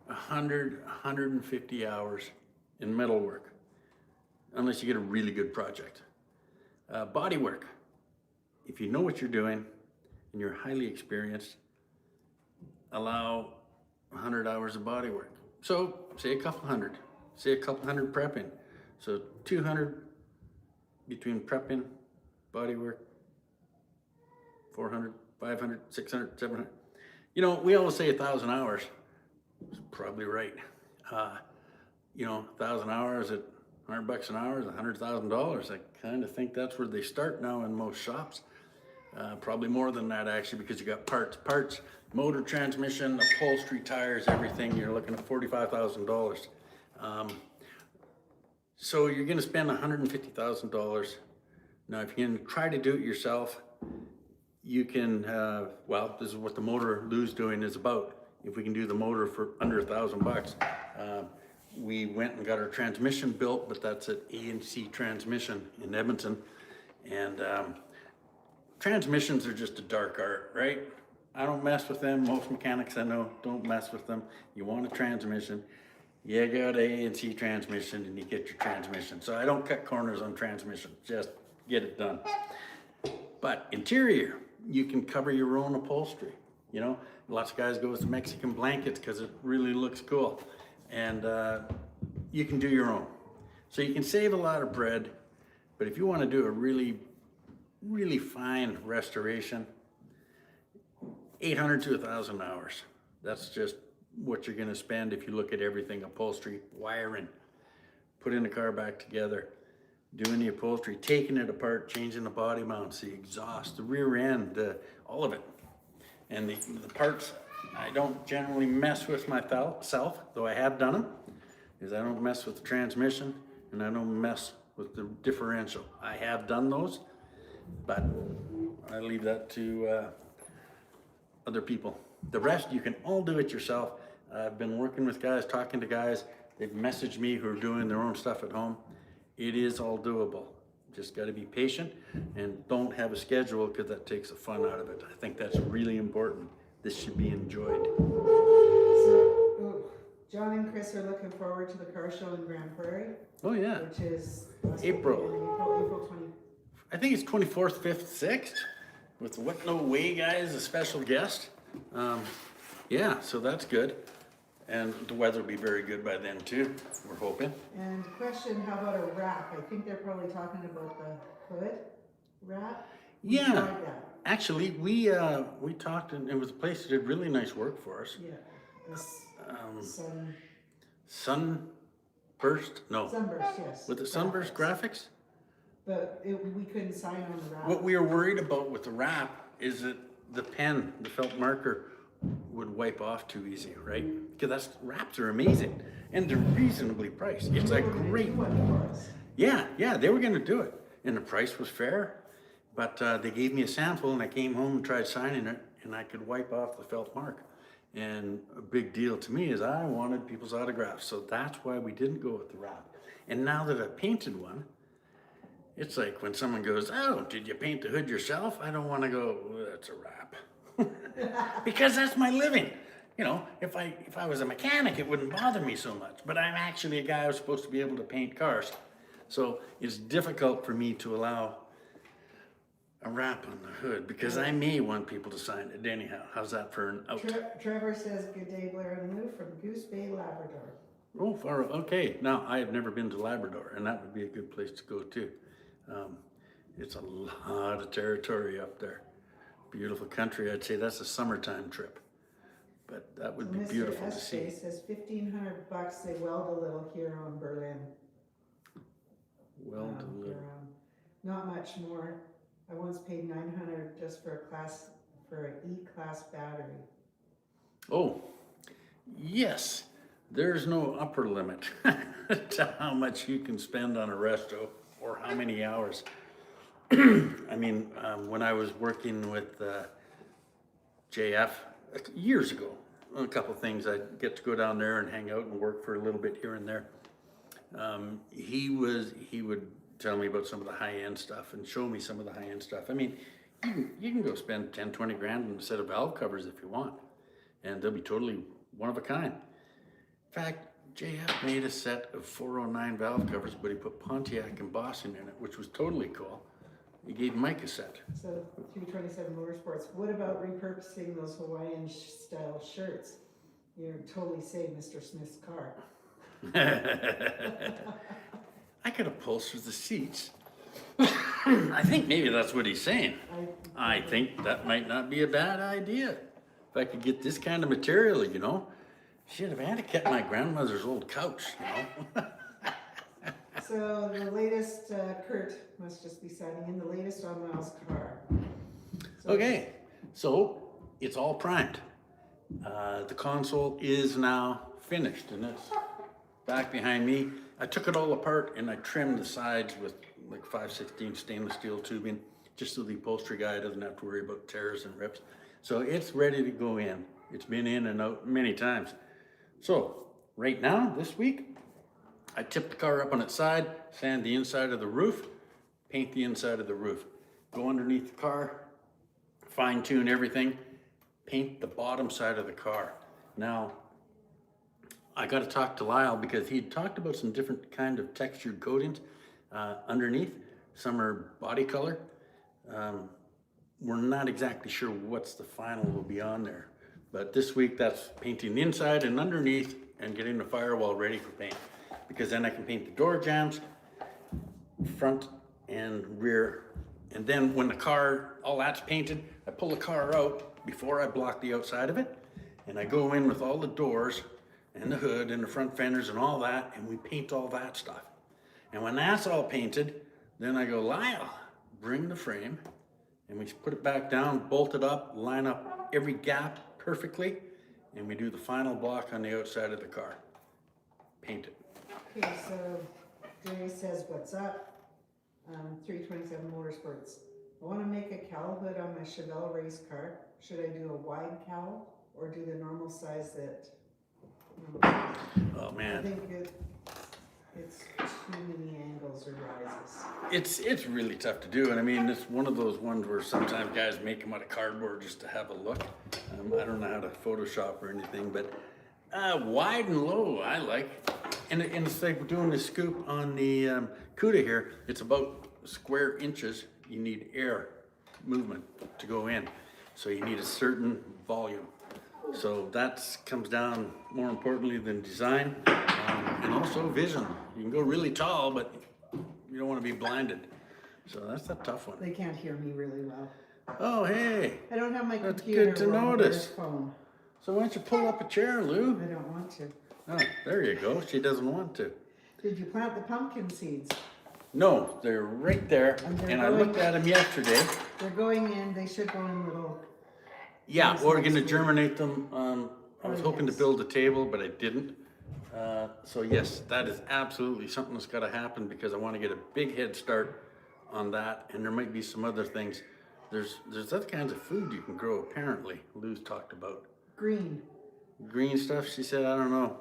150 hours in metal work, unless you get a really good project. Body work, if you know what you're doing and you're highly experienced, allow 100 hours of body work. So say a couple hundred prepping. So 200 between prepping, body work, 400, 500, 600, 700. You know, we always say 1,000 hours. It's probably right. 1,000 hours at $100 an hour is $100,000. I kind of think that's where they start now in most shops. Probably more than that actually, because you got parts, motor, transmission, upholstery, tires, everything. You're looking at $45,000. So you're going to spend $150,000. Now, if you can try to do it yourself, you can. Well, this is what the motor Lou's doing is about. If we can do the motor for under $1,000. We went and got our transmission built, but that's at A&C Transmission in Edmonton, and transmissions are just a dark art, right? I don't mess with them. Most mechanics I know don't mess with them. You want a transmission, you got A and C transmission, and you get your transmission. So I don't cut corners on transmission, just get it done. But interior, you can cover your own upholstery. You know, lots of guys go with the Mexican blankets because it really looks cool. And you can do your own. So you can save a lot of bread, but if you want to do a really, really fine restoration, 800 to 1,000 hours. That's just what you're going to spend if you look at everything: upholstery, wiring, putting the car back together, doing the upholstery, taking it apart, changing the body mounts, the exhaust, the rear end, all of it. And the parts, I don't generally mess with myself, though I have done them, is I don't mess with the transmission and I don't mess with the differential. I have done those, but I leave that to other people. The rest, you can all do it yourself. I've been working with guys, talking to guys. They've messaged me who are doing their own stuff at home. It is all doable. Just got to be patient and don't have a schedule, because that takes the fun out of it. I think that's really important. This should be enjoyed. So, John and Chris are looking forward to the car show in Grand Prairie. Oh yeah. Which is April 20. I think it's 24th, 5th, 6th with What No Way guys, a special guest. Yeah, so that's good. And the weather will be very good by then too, we're hoping. And question, how about a wrap? I think they're probably talking about the hood wrap. Yeah, actually, we talked, and it was a place that did really nice work for us. Yeah, this Sunburst, yes. with the Sunburst graphics. But we couldn't sign on the wrap. What we were worried about with the wrap is that the pen, the felt marker, would wipe off too easy, right? Because wraps are amazing and they're reasonably priced. It's a great one for us. Yeah, they were going to do it, and the price was fair. But they gave me a sample, and I came home and tried signing it, and I could wipe off the felt mark. And a big deal to me is I wanted people's autographs, so that's why we didn't go with the wrap. And now that I've painted one, it's like when someone goes, "Oh, did you paint the hood yourself?" I don't want to go, "Well, that's a wrap," because that's my living. You know, if I was a mechanic, it wouldn't bother me so much. But I'm actually a guy who's supposed to be able to paint cars, so it's difficult for me to allow a wrap on the hood because I may want people to sign it anyhow. How's that for an out? Trevor says, "Good day, Blair and Lou from Goose Bay, Labrador." Oh, far okay. Now I have never been to Labrador, and that would be a good place to go too. It's a lot of territory up there. Beautiful country. I'd say that's a summertime trip, but that would be beautiful to see. Mr. says $1,500. They weld a little here on Berlin. Weld a little. Not much more. I once paid $900 just for an E-class battery. Oh, yes. There's no upper limit to how much you can spend on a resto or how many hours. I mean, when I was working with JF years ago, a couple of things, I'd get to go down there and hang out and work for a little bit here and there. He would tell me about some of the high-end stuff and show me some of the high-end stuff. I mean, you can go spend 10, 20 grand on a set of valve covers if you want, and they'll be totally one of a kind. In fact, JF made a set of 409 valve covers, but he put Pontiac embossing in it, which was totally cool. He gave Mike a set. So 327 Motorsports, what about repurposing those Hawaiian style shirts? You're totally saved Mr. Smith's car. I could upholster the seats. I think maybe that's what he's saying. I think that might not be a bad idea. If I could get this kind of material, you know. Shit, if I had to kept my grandmother's old couch, you know. So the latest, Kurt must just be signing in, the latest on Miles' car. So okay, so it's all primed. The console is now finished, and it's back behind me. I took it all apart and I trimmed the sides with like 5/16 stainless steel tubing, just so the upholstery guy doesn't have to worry about tears and rips. So it's ready to go in. It's been in and out many times. So right now, this week, I tip the car up on its side, sand the inside of the roof, paint the inside of the roof, go underneath the car, fine tune everything, paint the bottom side of the car. Now, I got to talk to Lyle because he talked about some different kind of textured coatings underneath. Some are body color. We're not exactly sure what's the final will be on there. But this week that's painting the inside and underneath and getting the firewall ready for paint. Because then I can paint the door jambs, front and rear. And then when the car, all that's painted, I pull the car out before I block the outside of it. And I go in with all the doors and the hood and the front fenders and all that, and we paint all that stuff. And when that's all painted, then I go, Lyle, bring the frame, and we put it back down, bolt it up, line up every gap perfectly, and we do the final block on the outside of the car. Paint it. Okay, so Jerry says, what's up? 327 Motorsports. I want to make a cowl hood on my Chevelle race car. Should I do a wide cowl or do the normal size that? Oh I man, think it's too many angles or rises. it's really tough to do, and I mean it's one of those ones where sometimes guys make them out of cardboard just to have a look. I don't know how to Photoshop or anything, but wide and low I like. And it's like doing the scoop on the CUDA here. It's about square inches. You need air movement to go in, so you need a certain volume. So that comes down more importantly than design, and also vision. You can go really tall, but you don't want to be blinded. So that's a tough one. They can't hear me really well. Oh, hey, I don't have my that's computer good to or notice. phone. So why don't you pull up a chair, Lou? I don't want to. Oh, there you go. She doesn't want to. Did you plant the pumpkin seeds? No, they're right there, and I looked at them yesterday. They're going in, they should go in little. Yeah, Yes, we're next gonna week. germinate them. I was Oh, hoping to yes. build a table, but I didn't. So yes, that is absolutely something that's gotta happen because I wanna get a big head start on that, and there might be some other things. There's other kinds of food you can grow apparently, Lou's talked about. Green. Green stuff, she said, I don't know.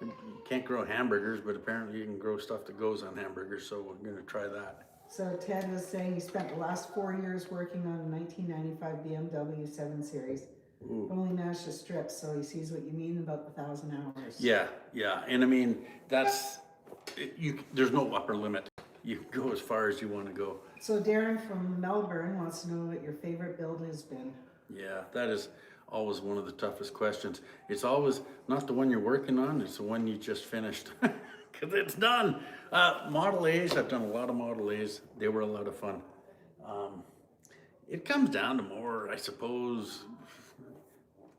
You can't grow hamburgers, but apparently you can grow stuff that goes on hamburgers, so we're gonna try that. So Ted was saying he spent the last 4 years working on a 1995 BMW 7 Series. Ooh. Only managed to strip, so he sees what you mean about the 1,000 hours. Yeah, and I mean, there's no upper limit. You can go as far as you wanna go. So Darren from Melbourne wants to know what your favorite build has been. Yeah, that is always one of the toughest questions. It's always not the one you're working on, it's the one you just finished. Because it's done. Model A's, I've done a lot of Model A's. They were a lot of fun. It comes down to more, I suppose,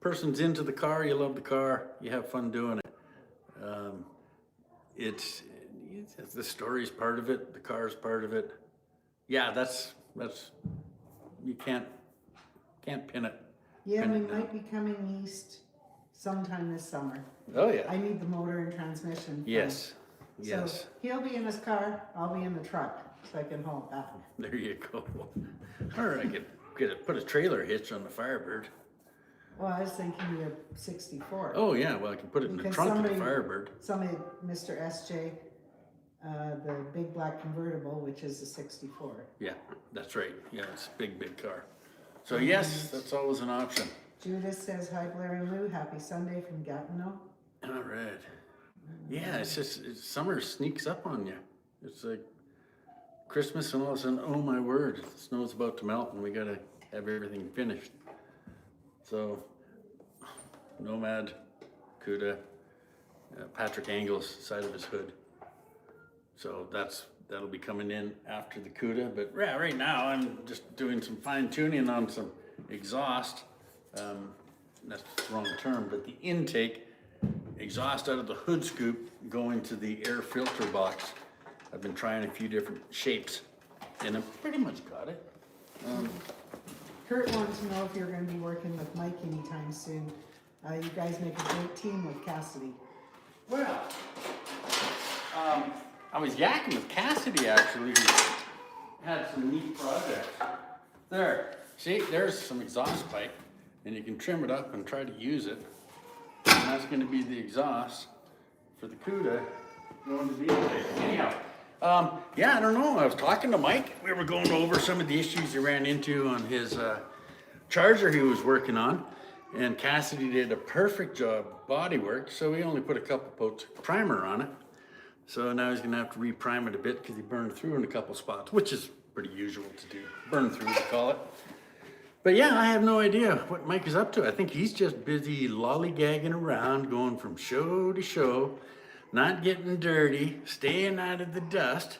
person's into the car, you love the car, you have fun doing it. It's the story's part of it, the car's part of it. Yeah, that's you can't pin it. Yeah, Pin we it down. might be coming east sometime this summer. Oh yeah. I need the motor and transmission. Yes. Yes. So he'll be in his car, I'll be in the truck, so I can haul it back. There you go. Or I could put a trailer hitch on the Firebird. Well, I was thinking your 64. Oh yeah, well I can put it in the Because trunk of the somebody- Firebird. Somebody, Mr. SJ, the big black convertible, which is a 64. Yeah, that's right. Yeah, it's a big car. So yes, that's always an option. Judith says, hi Blair and Lou, happy Sunday from Gatineau. All right. Yeah, summer sneaks up on you. It's like Christmas and all of a sudden, oh my word, the snow's about to melt and we gotta have everything finished. So, Nomad, CUDA, Patrick Angle's side of his hood. So that'll be coming in after the CUDA, but yeah, right now I'm just doing some fine tuning on some exhaust. That's the wrong term, but the intake exhaust out of the hood scoop going to the air filter box. I've been trying a few different shapes and I've pretty much got it. Kurt wanted to know if you're going to be working with Mike anytime soon. You guys make a great team with Cassidy. Well, I was yakking with Cassidy actually, who had some neat projects. There, see, there's some exhaust pipe, and you can trim it up and try to use it. And that's going to be the exhaust for the CUDA going to the intake. Anyhow, I don't know. I was talking to Mike. We were going over some of the issues he ran into on his Charger he was working on, and Cassidy did a perfect job bodywork, so we only put a couple coats of primer on it. So now he's gonna have to reprime it a bit because he burned through in a couple spots, which is pretty usual to do. Burn through, they call it. But yeah, I have no idea what Mike is up to. I think he's just busy lollygagging around, going from show to show, not getting dirty, staying out of the dust.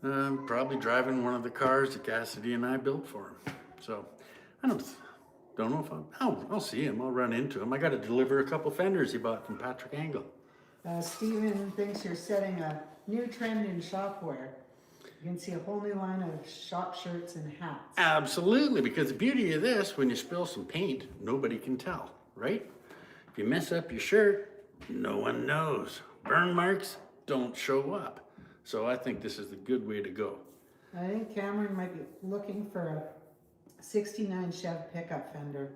Probably driving one of the cars that Cassidy and I built for him. So I don't know if I'll see him. I'll run into him. I got to deliver a couple fenders he bought from Patrick Angle. Steven thinks you're setting a new trend in shopwear. You can see a whole new line of shop shirts and hats. Absolutely, because the beauty of this, when you spill some paint, nobody can tell, right? If you mess up your shirt, no one knows. Burn marks don't show up. So I think this is a good way to go. I think Cameron might be looking for a 69 Chev pickup fender.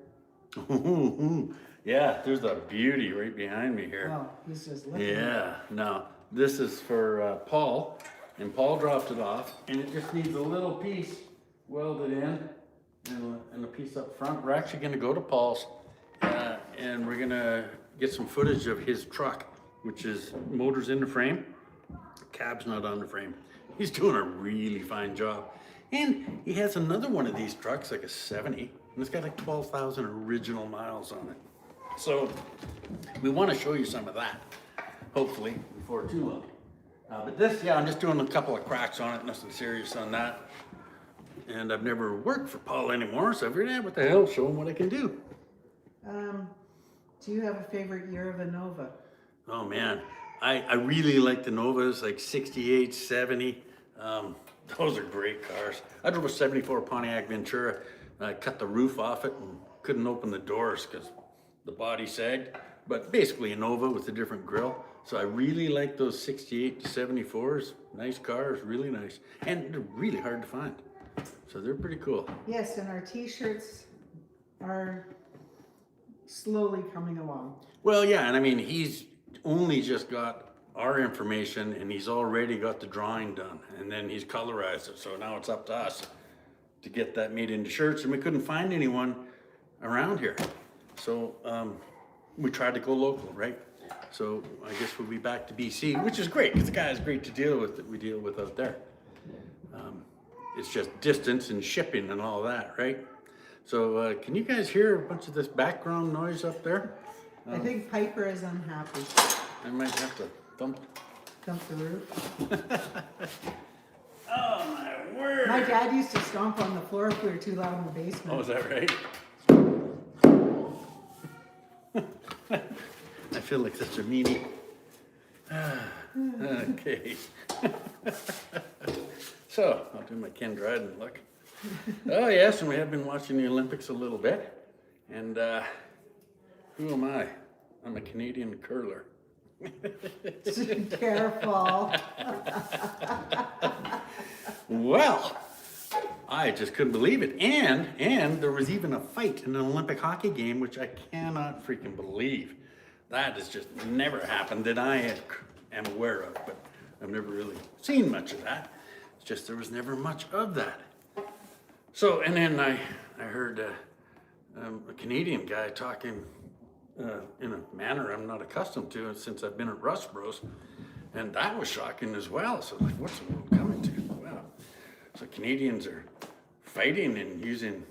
Yeah, there's a beauty right behind me here. Oh, he's just looking. Yeah, no, this is for Paul, and Paul dropped it off, and it just needs a little piece welded in and a piece up front. We're actually going to go to Paul's, and we're going to get some footage of his truck, which is motors in the frame, cab's not on the frame. He's doing a really fine job. And he has another one of these trucks, like a 70, and it's got like 12,000 original miles on it. So we want to show you some of that, hopefully, before too long. But this, yeah, I'm just doing a couple of cracks on it, nothing serious on that. And I've never worked for Paul anymore, so I figured, yeah, what the hell, show him what I can do. Do you have a favorite year of a Nova? Oh man, I really like the Novas, like 68, 70. Those are great cars. I drove a 74 Pontiac Ventura. I cut the roof off it and couldn't open the doors because the body sagged. But basically a Nova with a different grille. So I really like those 68 to 74s. Nice cars, really nice. And they're really hard to find. So they're pretty cool. Yes, and our t-shirts are slowly coming along. Well, yeah, and I mean, he's only just got our information and he's already got the drawing done and then he's colorized it. So now it's up to us to get that made into shirts, and we couldn't find anyone around here. So we tried to go local, right? So I guess we'll be back to BC, which is great because the guy is great to deal with that we deal with out there. It's just distance and shipping and all that, right? So can you guys hear a bunch of this background noise up there? I think Piper is unhappy. I might have to thump the roof. Oh my word! My dad used to stomp on the floor if we were too loud in the basement. Oh, is that right? I feel like such a meanie. Okay. So, I'll do my Ken Dryden look. Oh yes, and we have been watching the Olympics a little bit. And who am I? I'm a Canadian curler. Careful. Well, I just couldn't believe it. And there was even a fight in an Olympic hockey game, which I cannot freaking believe. That has just never happened that I am aware of, but I've never really seen much of that. It's just there was never much of that. So, and then I heard a Canadian guy talking in a manner I'm not accustomed to since I've been at Russ Bros. And that was shocking as well. So like, what's the world coming to? Wow. So Canadians are fighting and using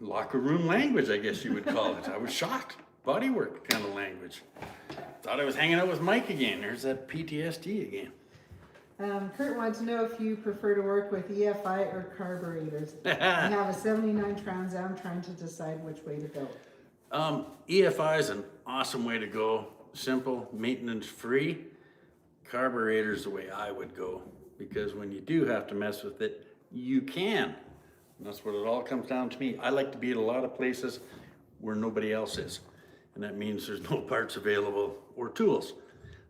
locker room language, I guess you would call it. I was shocked. Bodywork kind of language. Thought I was hanging out with Mike again. There's that PTSD again. Kurt wants to know if you prefer to work with EFI or carburetors. I have a 79 Trans Am trying to decide which way to go. EFI is an awesome way to go. Simple, maintenance free. Carburetor is the way I would go, because when you do have to mess with it, you can. And that's what it all comes down to me. I like to be at a lot of places where nobody else is. And that means there's no parts available or tools.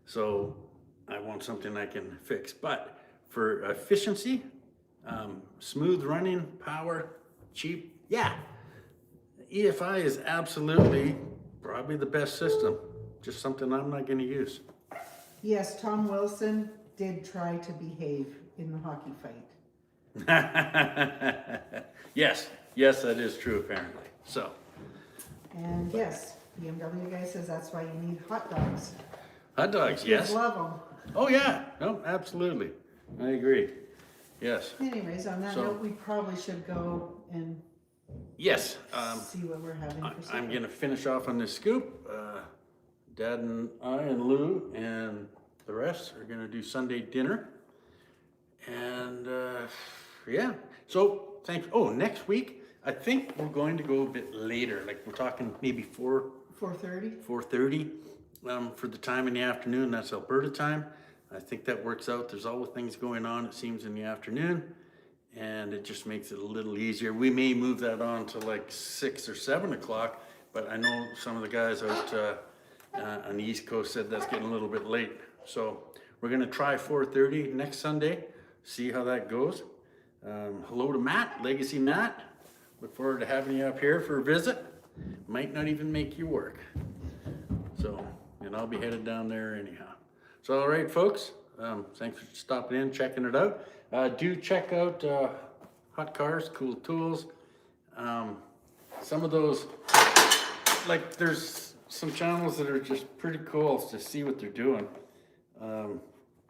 So I want something I can fix. But for efficiency, smooth running, power, cheap, yeah. EFI is absolutely probably the best system. Just something I'm not going to use. Yes, Tom Wilson did try to behave in the hockey fight. Yes, Yes, that is true apparently. So, And yes, BMW guy says that's why you need hot dogs. hot dogs, Kids yes. love them. Oh, yeah. No, absolutely. I agree. Yes. Anyways, on that So- note, we probably should go and Yes. see what we're having for supper. I'm gonna finish off on this scoop. Dad and I and Lou and the rest are gonna do Sunday dinner. And yeah, so thanks. Oh, next week, I think we're going to go a bit later. Like we're talking maybe 4:30? 4:30 for the time in the afternoon. That's Alberta time. I think that works out. There's always things going on, it seems, in the afternoon. And it just makes it a little easier. We may move that on to like 6 or 7 o'clock, but I know some of the guys out on the East Coast said that's getting a little bit late. So we're gonna try 4:30 next Sunday, see how that goes. Hello to Matt, Legacy Matt. Look forward to having you up here for a visit. Might not even make you work. So, and I'll be headed down there anyhow. So, all right, folks, thanks for stopping in, checking it out. Do check out Hot Cars, Cool Tools. Some of those, like there's some channels that are just pretty cool to see what they're doing.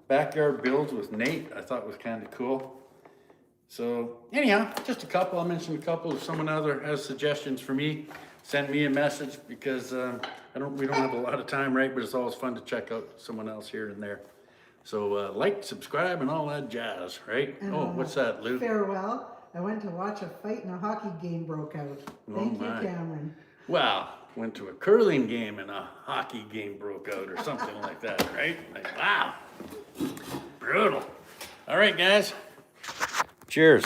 Backyard Builds with Nate, I thought was kind of cool. So anyhow, just a couple. I'll mention a couple. If someone other has suggestions for me, send me a message because we don't have a lot of time, right? But it's always fun to check out someone else here and there. So like, subscribe, and all that jazz, right? Oh, what's that, Lou? Farewell. I went to watch a fight and a hockey game broke out. Thank you, my. Cameron. Wow, went to a curling game and a hockey game broke out or something like that, right? Like, wow, brutal. All right, guys. Cheers.